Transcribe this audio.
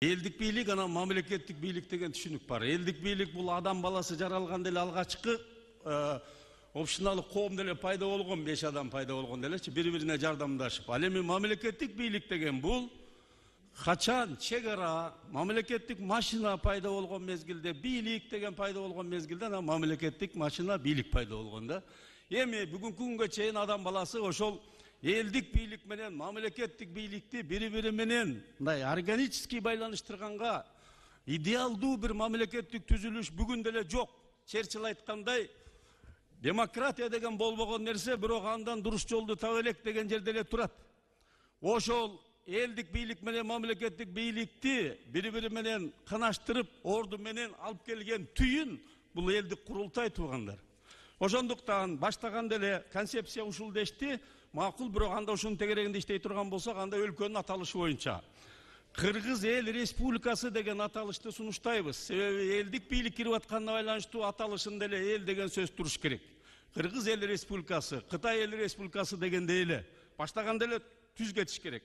Элдик бийлик анан мамлекеттик бийлик деген түшүнүк бар. Элдик бийлик бул адам баласы жаралган деле алгачкы общиналык коом деле пайда болгон, 5 адам пайда болгон делечи, бири-бирине жардамдашып. Ал эми мамлекеттик бийлик деген бул качан чек ара мамлекеттик машина пайда болгон мезгилде, бийлик деген пайда болгон мезгилде анан мамлекеттик машина бийлик пайда болгон да. Эми бүгүнкү күнгө чейин адам баласы ошол элдик бийлик менен мамлекеттик бийликти бири-бири менен мындай органический байланыштырганга идеалдуу бир мамлекеттик түзүлүш бүгүн деле жок. Черчилль айткандай, демократия деген болбогон нерсе, бирок андан дурус жолду таба элек деген жерде эле турат. Ошол элдик бийлик менен мамлекеттик бийликти бири-бири менен канаштырып, орду менен алып келген түйүн бул элдик курултай туугандар. Ошондуктан баштаганда эле концепция ушул дешти, макул, бирок анда ушунун тегерегинде иштей турган болсок, анда өлкөнүн аталышы боюнча Кыргыз Эл Республикасы деген аталышты сунуштайбыз. Себеби элдик бийлик кирип атканына байланыштуу аталышында эле эл деген сөз туруш керек. Кыргыз Эл Республикасы, Кытай Эл Республикасы дегенде эле баштаганда эле түз кетиш керек.